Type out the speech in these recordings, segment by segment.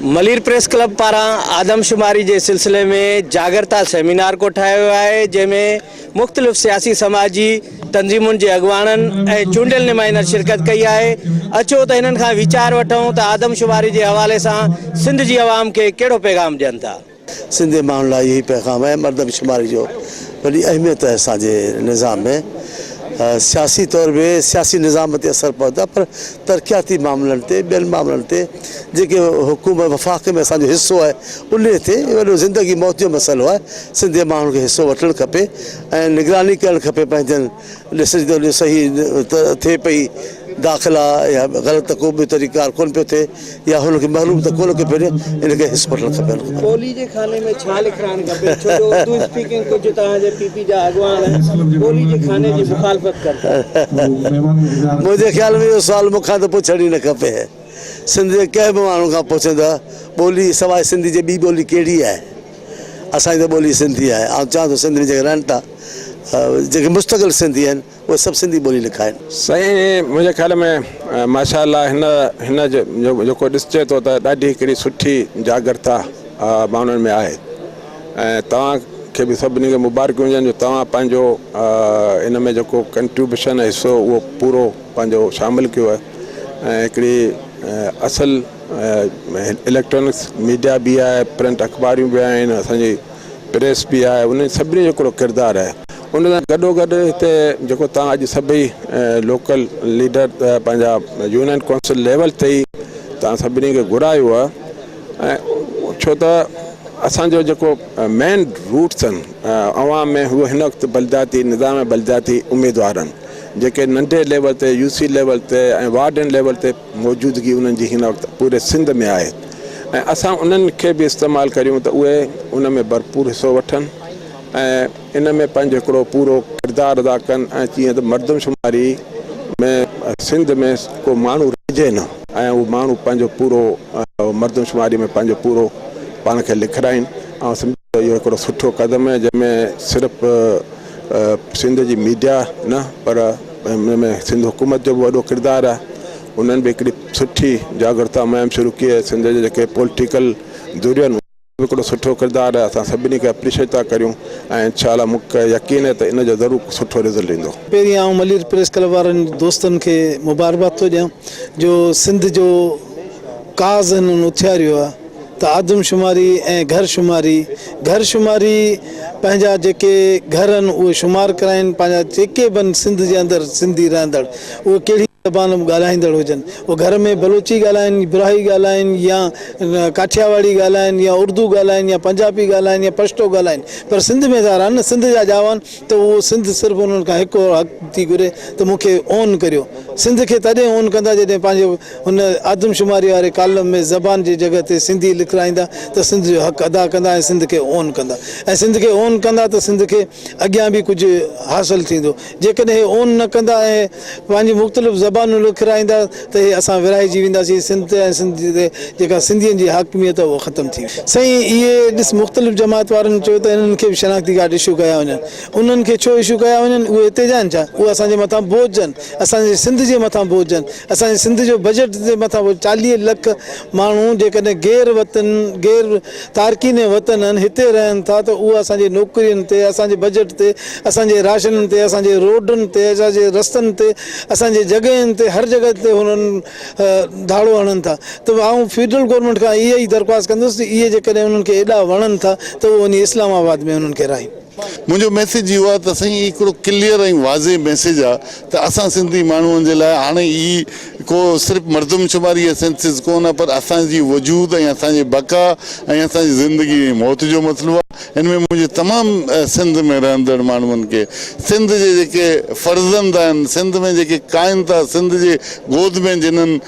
Malir press club पारा आदमशुमारी के सिलसिले में जागरता सेमिनार को ठाहियो है, जैमें मुख्तलिफ सियासी समाजी तंजीमुन के अगवानन ए चूंडियल नुमाइंदनि शिरकत कई है। अचो तो इन्हनि खां वीचार वठूं तो आदमशुमारी के हवाले से सिंध की आवाम के कहिड़ो पैगाम ॾियनि था। सिंधी माण्हुनि लाइ यही पैगाम है, मर्दमशुमारी जो वॾी अहमियत है असांजे निज़ाम में। सियासी तौर पे सियासी निज़ाम ते असर पवंदा, पर तरक्याती मामलन ते ॿियनि मामलन ते जेके हुकूमत वफ़ाक़ में असांजो हिस्सो है उन ते वॾो ज़िंदगी मौत जो मसइलो है। सिंधी माण्हुनि खे हिस्सो वठणु खपे ऐं निगरानी करणु खपे पंहिंजनि ॾिसण सही थिए पई दाख़िला या ग़लति को भी तरीक़ार कोन पियो थिए या हुनखे महरूम त कोन कयो पियो, इनखे हिसो वठणु खपे। ॿोली जे खाने में छा लिखराइणु खपे? छो जो उर्दू स्पीकिंग कुछ तव्हांजे पीपी जा अॻवान ॿोली जे खाने जी मुखालफ़त करता। मुंहिंजे ख़्याल में इहो सुवाल मूंखां त पुछण ई न खपे। सिंध जे कंहिं बि माण्हू खां पुछंदा ॿोली सवाइ सिंधी जे ॿी ॿोली कहिड़ी आहे? असांजी त ॿोली सिंधी आहे। ऐं चवां थो सिंध में जेके रहनि था जेके मुस्तक़िल सिंधी आहिनि उहे सभु सिंधी ॿोली लिखाइनि। साईं मुंहिंजे ख़्याल में माशाअल्लाह हिन जेको ॾिसिजे थो त ॾाढी हिकिड़ी सुठी जागरता माण्हुनि में आहे ऐं तव्हांखे बि सभिनी खे मुबारक हुजनि जो तव्हां पंहिंजो इन में जेको कंट्रीब्यूशन आहे हिसो उहो पूरो पंहिंजो शामिलु कयो आहे ऐं हिकिड़ी असल इलेक्ट्रॉनिक्स मीडिया बि आहे, प्रिंट अख़बारियूं बि आहिनि, असांजी प्रेस बि आहे, उन सभिनी जो हिकिड़ो किरदारु आहे। उन सां गॾोगॾु हिते जेको तव्हां अॼु सभई लोकल लीडर पंहिंजा यूनियन काउंसिल लेवल ते ई तव्हां सभिनी खे घुरायो आहे ऐं छो त असांजो जेको मेन रूट्स आहिनि अवाम में उहे हिन वक़्तु बलदियाती निज़ाम बलदियाती उम्मीदवार आहिनि जेके नंढे लेवल ते यूसी लेवल ते ऐं वार्डन लेवल ते मौजूदगी उन्हनि जी हिन वक़्तु पूरे सिंध में आहे ऐं असां उन्हनि खे बि इस्तेमालु करियूं त उहे उन में भरपूर हिसो वठनि ऐं इन में पंहिंजो हिकिड़ो पूरो किरदारु अदा कनि ऐं जीअं त मर्दमशुमारी में सिंध में को माण्हू रहिजे न ऐं उहो माण्हू पंहिंजो पूरो मर्दमशुमारी में पंहिंजो पूरो पाण खे लिखाराइनि। ऐं सम्झो इहो हिकिड़ो सुठो क़दम आहे जंहिंमें सिर्फ़ु सिंध जी मीडिया न पर हिन में सिंध हुकूमत जो बि वॾो किरदारु आहे। उन्हनि बि हिकिड़ी सुठी जागरता मुहिम शुरू कई आहे। सिंध जे जेके पॉलिटिकल धुरियूं आहिनि हिकिड़ो सुठो किरदारु आहे। असां सभिनी खे अप्रिशिएट था करियूं ऐं इंशाअल्लाह मूंखे यकीन आहे त इन जो ज़रूरु सुठो रिज़ल्ट ईंदो। पहिरीं आउं मलिर प्रेस क्लब वारनि दोस्तनि खे मुबारकबाद थो ॾियां जो सिंध जो काज़ हिननि उथियारियो आहे त आदमशुमारी ऐं घर शुमारी पंहिंजा जेके घर आहिनि उहे शुमार कराइनि, पंहिंजा जेके बि सिंध जे अंदरि सिंधी रहंदड़ उहे कहिड़ी ज़बान ॻाल्हाईंदड़ हुजनि, उहे घर में बलोची ॻाल्हाइनि, इब्राही ॻाल्हाइनि या काठियावाड़ी ॻाल्हाइनि या उर्दू ॻाल्हाइनि या पंजाबी ॻाल्हाइनि या पश्तो ॻाल्हाइनि, पर सिंध में था रहनि सिंध जा ॼावनि त उहो सिंध सिर्फ़ु उन्हनि खां हिकु हक़ थी घुरे त मूंखे ओन करियो। सिंध खे तॾहिं ओन कंदा जॾहिं पंहिंजो हुन आदमशुमारी वारे कालम में ज़बान जी जॻह ते सिंधी लिखाईंदा त सिंध जो हक़ अदा कंदा ऐं सिंध खे ओन कंदा ऐं सिंध खे ओन कंदा त सिंध खे अॻियां बि कुझु हासिलु थींदो। जेकॾहिं हे ओन न कंदा ऐं पंहिंजी मुख़्तलिफ़ ज़बानूं लिखाईंदा त हे असां विरहाइजी वेंदासीं। सिंध ऐं सिंध जेका सिंधियुनि जी हाकमियत उहा ख़तमु थी। साईं इहे ॾिस मुख़्तलिफ़ जमात वारनि चयो त इन्हनि खे बि शनाख्ती कार्ड इशू कया वञनि। उन्हनि खे छो इशू कया वञनि? उहे हिते जा आहिनि छा? उहे असांजे मथां बोझ आहिनि, असांजे सिंध जे मथां बोझ आहिनि। असांजे सिंध जो बजट जे मथां 40 लख माण्हू जेकॾहिं गैर तारकीन वतन आहिनि हिते रहनि था त उहे असांजे नौकरियुनि ते, असांजे बजट ते, असांजे राशननि ते, असांजे रोडनि ते, असांजे रस्तनि ते, असांजे जॻहियुनि ते, हर जॻह ते हुननि धाड़ो हणनि था। त आउं फेडरल गवर्नमेंट खां इहा ई दरख़्वास्त कंदुसि त इहे जेकॾहिं उन्हनि खे एॾा वणनि था त उहे वञी इस्लामाबाद में उन्हनि खे राहिनि। मुंहिंजो मैसेज इहो आहे त साईं हिकिड़ो क्लियर ऐं वाज़े मैसेज आहे त असां सिंधी माण्हुनि जे लाइ हाणे ई को सिर्फ़ु मर्दमशुमारी या सेंसिस कोन आहे, पर असांजी वजूद ऐं असांजी बका ऐं असांजी ज़िंदगी मौत जो मसइलो आहे। हिन में मुंहिंजे तमामु सिंध में रहंदड़ माण्हुनि खे सिंध जे जेके फ़र्ज़ंद आहिनि, सिंध में जेके क़ाइम था, सिंध जे गोद में जिन्हनि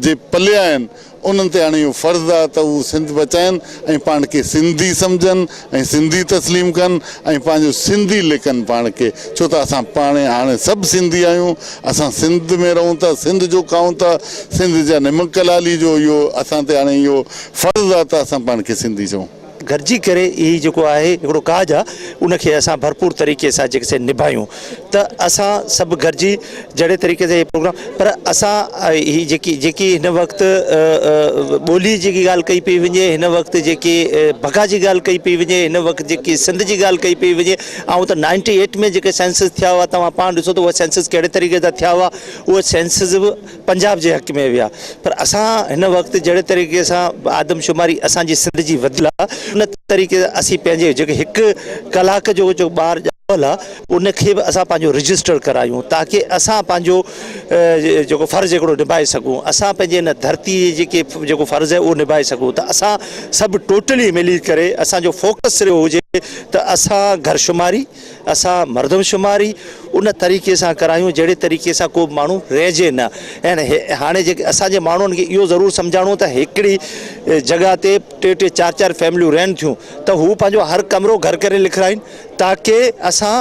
जे पलिया आहिनि उन्हनि ते हाणे इहो फ़र्ज़ु आहे त उहे सिंध बचाइनि ऐं पाण खे सिंधी सम्झनि ऐं सिंधी तस्लीम कनि ऐं पंहिंजो सिंधी लिखनि पाण खे। छो त असां पाण हाणे सभु सिंधी आहियूं, असां सिंध में रहूं था, सिंध जो खाऊं था, सिंध जा निमक लाली जो इहो असां ते हाणे इहो फ़र्ज़ु आहे त असां पाण खे सिंधी चऊं। गॾिजी करे इहो जेको आहे हिकिड़ो काज आहे उनखे असां भरपूर तरीक़े सां जेके निभायूं। त असां सभु गॾिजी जहिड़े तरीक़े से प्रोग्राम पर असां ही जेकी हिन वक़्तु ॿोली जी ॻाल्हि कई पई वञे, हिन वक़्तु जेकी बका जी ॻाल्हि कई पई वञे, हिन वक़्तु जेकी सिंध जी ॻाल्हि कई पई वञे, ऐं त 98 में जेके सेंसस थिया हुआ तव्हां पाण ॾिसो त उहे सेंसस कहिड़े तरीक़े सां थिया हुआ, उहे सेंसस बि पंजाब जे हक़ में विया। पर असां हिन वक़्तु जहिड़े तरीक़े सां आदमशुमारी असांजी सिंध जी वधी आहे, उन तरीक़े सां असीं पंहिंजे जेके हिकु कलाक जो ॿार उनखे बि असां पंहिंजो रजिस्टर करायूं ताकी असां पंहिंजो जेको फ़र्ज़ु हिकिड़ो निभाए सघूं, असां पंहिंजे हिन धरती जेको फ़र्ज़ु आहे उहो निभाए सघूं। त असां सभु टोटली मिली करे असांजो फोकस रहियो हुजे त असां घरशुमारी, असां मर्दमशुमारी उन तरीक़े सां करायूं जहिड़े तरीक़े सां को माण्हू रहिजे न। ऐं हाणे जेके असांजे माण्हुनि खे इहो ज़रूरु सम्झाइणो त हिकिड़ी जॻह ते 3-3 4-4 फैमिलियूं रहनि थियूं त हू पंहिंजो हर कमिरो घर करे लिखाइनि ताकी असां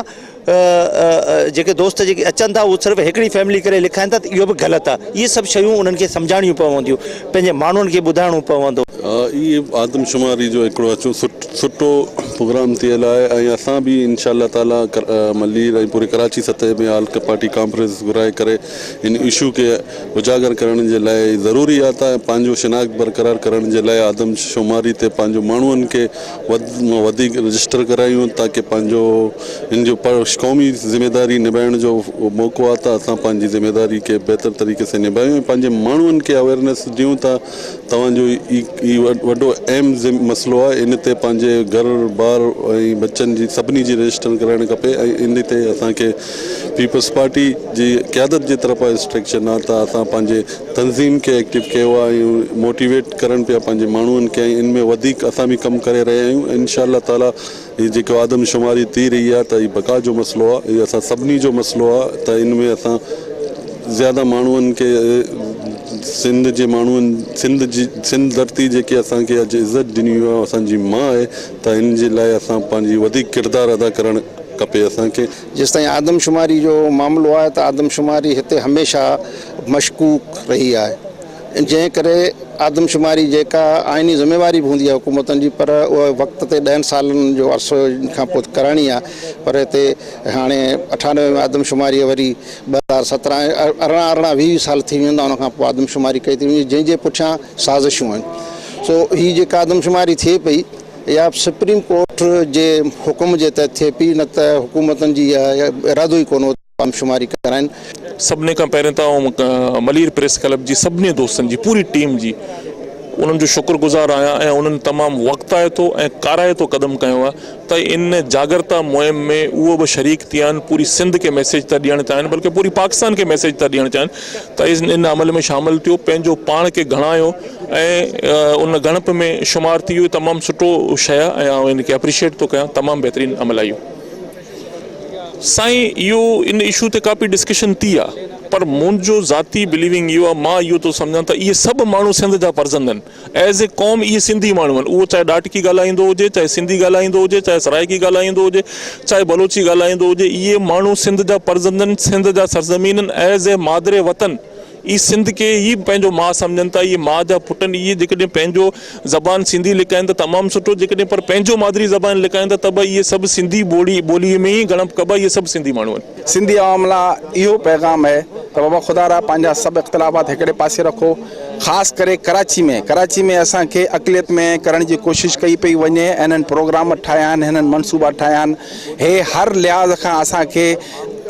जेके दोस्त जेके अचनि था उहे सिर्फ़ु हिकिड़ी फैमिली करे लिखाइनि था, त इहो बि ग़लति आहे। इहे सभु शयूं उन्हनि खे सम्झाइणियूं पवंदियूं, पंहिंजे माण्हुनि खे ॿुधाइणो पवंदो। इहे आदमशुमारी जो हिकिड़ो सुठो प्रोग्राम थियल आहे ऐं असां बि इंशाअल्लाह ताला मलीर ऐं पूरे कराची सतह में हाल पार्टी कॉन्फ्रेंस घुराए करे इन इशू खे उजागर करण जे लाइ ज़रूरी आहे त पंहिंजो शिनाख्त बरक़रार करण जे लाइ आदमशुमारी ते पंहिंजो माण्हुनि खे वधीक रजिस्टर करायूं ताकी पंहिंजो इन जो क़ौमी ज़िम्मेदारी निभाइण जो मौक़ो आहे त असां पंहिंजी ज़िम्मेदारी खे बहितर तरीक़े सां निभायूं, पंहिंजे माण्हुनि खे अवेयरनेस ॾियूं था। तव्हांजो वॾो अहम मसइलो आहे, इन ते पंहिंजे घर ॿार ऐं बच्चनि जी सभिनी जी रजिस्टर कराइणु खपे ऐं इन ते असांखे पीपल्स पार्टी जी क़यादत जी तरफ़ां इंस्ट्रक्शन आहे त असां पंहिंजे तंज़ीम खे एक्टिव कयो आहे ऐं मोटिवेट करणु पिया पंहिंजे माण्हुनि खे, इन में वधीक असां बि कमु करे रहिया आहियूं। इंशाअल्लाह ताला हीअ जेको आदमशुमारी थी रही आहे त हीअ बका जो मसइलो आहे, इहो असां सभिनी जो मसइलो आहे त इन में असां ज़्यादा माण्हुनि खे सिंध जे माण्हुनि सिंध धरती जेके असांखे अॼु इज़त ॾिनी आहे असांजी माउ आहे, त इन जे लाइ असां पंहिंजी वधीक किरदारु अदा करणु खपे असांखे। जेसि ताईं आदमशुमारी जो मामिलो आहे त आदमशुमारी हिते हमेशह मशकूक रही आहे, जंहिं करे आदमशुमारी जेका आइनी ज़िम्मेवारी बि हूंदी आहे हुकूमतनि जी, पर उहा वक़्त ते 10 सालनि जो अरसो खां पोइ करणी आहे। पर हिते हाणे 98 में आदमशुमारी वरी 2017 अरिड़हं 20 साल थी वेंदा, उन खां पोइ आदमशुमारी कई थी वञे जंहिंजे पुठियां साज़िशूं आहिनि। सो हीअ जेका आदमशुमारी थिए पई या सुप्रीम कोर्ट जे हुकुम जे तहत थिए पई, न त हुकूमतनि जी इरादो ई कोन हो आदमशुमारी कराइनि। सभिनी खां पहिरियों त मलीर प्रेस क्लब जी सभिनी दोस्तनि जी पूरी टीम जी उन्हनि जो शुक्रगुज़ार आहियां ऐं उन्हनि तमामु वक़्ताइतो ऐं काराइतो क़दम कयो आहे त इन जागरता मुहिम में उहो बि शरीक थी विया आहिनि, पूरी सिंध खे मैसेज था ॾियणु चाहिनि, बल्कि पूरी पाकिस्तान खे मैसेज था ॾियणु चाहिनि त इन अमल में शामिलु थियो, पंहिंजो पाण खे घणायो ऐं उन गणप में शुमार थी वियो। तमामु सुठो शइ आहे ऐं इन खे अप्रिशिएट थो कयां, तमामु बहितरीनु अमल आहे इहो। साईं इहो इन इशू ते काफ़ी डिस्कशन थी आहे, पर मुंहिंजो ज़ाती बिलीविंग इहो आहे, मां इहो थो सम्झां त इहे सभु माण्हू सिंध जा फर्ज़ंद आहिनि। एज़ ए क़ौम इहे सिंधी माण्हू आहिनि, उहो चाहे ॾाटकी ॻाल्हाईंदो हुजे, चाहे सिंधी ॻाल्हाईंदो हुजे, चाहे सराइकी ॻाल्हाईंदो हुजे, चाहे बलोची ॻाल्हाईंदो हुजे, इहे माण्हू सिंध जा फर्ज़ंद आहिनि, सिंध जा सरज़मीन आहिनि। एज़ ए मादरे वतन ई सिंध के ही पंहिंजो माउ सम्झनि था, इहे माउ जा पुट आहिनि। इहे जेकॾहिं पंहिंजो ज़बान सिंधी लिकाइनि त तमामु सुठो, जेकॾहिं पर पंहिंजो मादरी ज़बान लिकाइनि त बि इहे सभु सिंधी ॿोलीअ में ई गणप कबा, इहे सभु सिंधी माण्हू आहिनि। सिंधी आवाम लाइ इहो पैगाम आहे त बाबा ख़ुदा रा पंहिंजा सभु इख़्तिलाफ़ात हिकिड़े पासे रखो। ख़ासि करे कराची में असांखे अक़लियत में करण जी कोशिशि कई पई वञे, हिननि प्रोग्राम ठाहिया आहिनि, हिननि मनसूबा ठाहिया आहिनि, हे हर लिहाज़ खां असांखे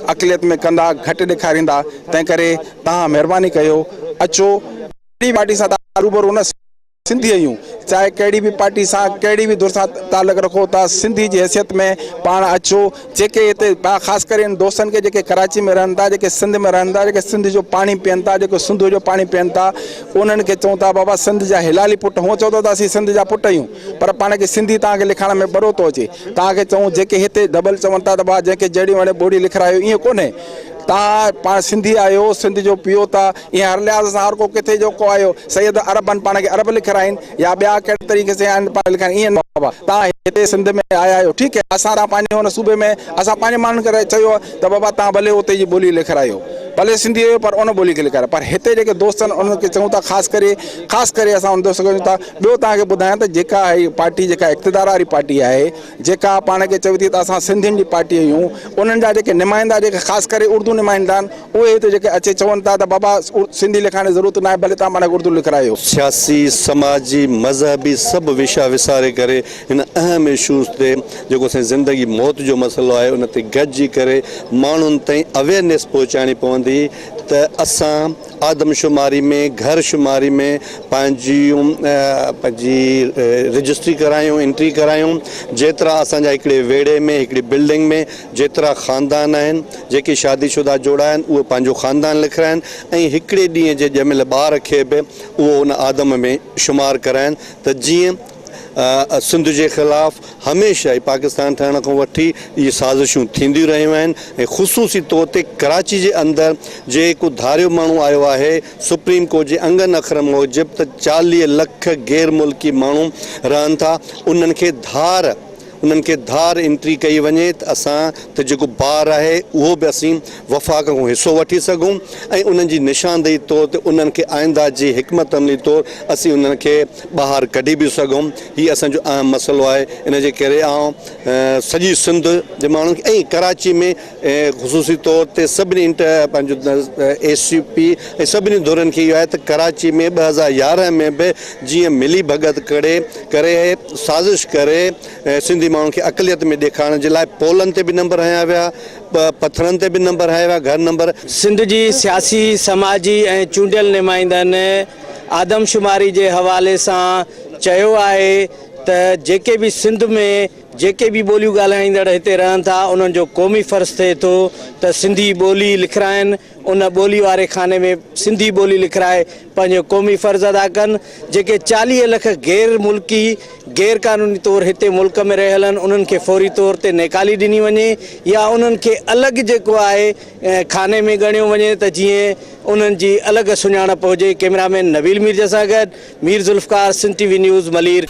अक़लियत में कंदा, घटि ॾेखारींदा। तंहिं करे तव्हां महिरबानी कयो, अचो, कहिड़ी पार्टी सां तव्हां रूबरू न सिंधी आहियूं, चाहे कहिड़ी बि पार्टी सां कहिड़ी बि दुर सां तालुक़ रखो था, सिंधी जी हैसियत में पाण अचो। जेके हिते ख़ासि करे दोस्तनि खे जेके कराची में रहनि था, जेके सिंध में रहनि था, जेके सिंध जो पाणी पीअनि था, जेके सिंध जो पाणी पीअनि था, उन्हनि खे चऊं था बाबा सिंध जा हिलाली पुट, हुअं चवंदो त असीं सिंध जा पुट आहियूं, पर पाण खे सिंधी तव्हांखे लिखण में बरो थो अचे। तव्हांखे चऊं जेके हिते डबल चवनि था त भाउ जंहिंखे जहिड़ी वणे ॿोड़ी लिखारायो, ईअं कोन्हे। तव्हां पाण सिंधी आहियो, सिंध जो पियो था, ईअं हर लिहाज़ सां हर को किथे जो को आयो सैयद अरबनि पाण खे अरब लिखाराइनि या ॿिया कहिड़े तरीक़े से आहिनि पाण लिखाइनि, ईअं न बाबा। तव्हां हिते सिंध में आया आहियो, ठीकु आहे, असां पंहिंजे हुन सूबे में असां पंहिंजे माण्हुनि खे चयो आहे त बाबा तव्हां भले उते जी ॿोली लिखारायो, भले सिंधी हुयो पर उन ॿोली खे लिखारायो। पर हिते जेके दोस्त आहिनि उन्हनि खे चऊं था ख़ासि करे असां उन दोस्त खे चऊं था। ॿियो तव्हांखे ॿुधायां त जेका आहे पार्टी जेका इक़्तिदार वारी पार्टी आहे, जेका पाण खे चवे थी त असां सिंधियुनि जी पार्टी आहियूं, उन्हनि जा जेके नुमाइंदा जेके ख़ासि करे उर्दू नुमाइंदा आहिनि, उहे हिते जेके अचे चवनि था त बाबा सिंधी लिखाइण जी ज़रूरत न आहे, भले तव्हां पाण खे उर्दू लिखारायो। सियासी, समाजी, मज़हबी सभु विषा विसारे करे हिन अहम इशूज़ ते जेको असांजी ज़िंदगी मौत जो मसइलो आहे उन ते गॾिजी करे माण्हुनि ताईं अवेयरनेस पहुचाइणी पवंदी त असां आदमशुमारी में, घर शुमारी में पंहिंजी रजिस्ट्री करायूं, एंट्री करायूं। जेतिरा असांजा हिकिड़े वेड़े में, हिकिड़ी बिल्डिंग में जेतिरा ख़ानदान आहिनि, जेके शादीशुदा जोड़ा आहिनि, उहे पंहिंजो ख़ानदान लिखाइनि ऐं हिकिड़े ॾींहं जे जंहिंमहिल ॿार खे बि उहो उन आदम में शुमारु कराइनि त जीअं सिंध जे ख़िलाफ़ु हमेशह ई पाकिस्तान ठहण खां वठी इहे साज़िशूं थींदियूं रहियूं आहिनि ऐं ख़ुशूसी तौर ते कराची जे अंदरि जेको धारियो माण्हू आयो आहे सुप्रीम कोर्ट जे अंगनि अखर मूजिबि त 40 लख गैर मुल्की माण्हू रहनि था, उन्हनि खे धार एंट्री कई वञे त असां त जेको ॿार आहे उहो बि असीं वफ़ाक़ खां हिसो वठी सघूं ऐं उन्हनि जी निशानदेही तौर ते उन्हनि खे आइंदा जी हिकमत अमली तौर असीं उन्हनि खे ॿाहिरि कढी बि सघूं। हीउ असांजो अहम मसइलो आहे। इन जे करे सॼी सिंध जे माण्हुनि खे ऐं कराची में ख़ुशूसी तौर ते सभिनी पंहिंजो ACP ऐं सभिनी धुरनि खे इहो आहे त कराची में 2011 में बि जीअं मिली भगत करे साज़िश करे सिंधी माण्हुनि खे अक़लियत में ॾेखारण जे लाइ पोलनि ते बि नंबर हया विया, पथरनि ते बि नंबर हया विया, घर नंबर। सिंध जी सियासी, समाजी ऐं चूंडियल नुमाइंदनि आदमशुमारी जे हवाले सां चयो आहे त जेके बि सिंध में जेके बि ॿोलियूं ॻाल्हाईंदड़ हिते रहनि था उन्हनि जो क़ौमी फ़र्ज़ु थिए थो त सिंधी ॿोली लिखाराइनि, उन ॿोली वारे खाने में सिंधी ॿोली लिखाराए पंहिंजो क़ौमी फ़र्ज़ु अदा कनि। जेके 40 लख गैर मुल्की गैर क़ानूनी तौर हिते मुल्क में रहियल आहिनि उन्हनि खे फौरी तौर ते नेकाली ॾिनी वञे या उन्हनि खे अलॻि जेको आहे खाने में ॻणियो वञे त जीअं उन्हनि जी अलॻि सुञाणप हुजे। कैमरामैन नबील मीर सां गॾु मीर ज़ुल्फ़कार, सिंध TV न्यूज़, मलीर।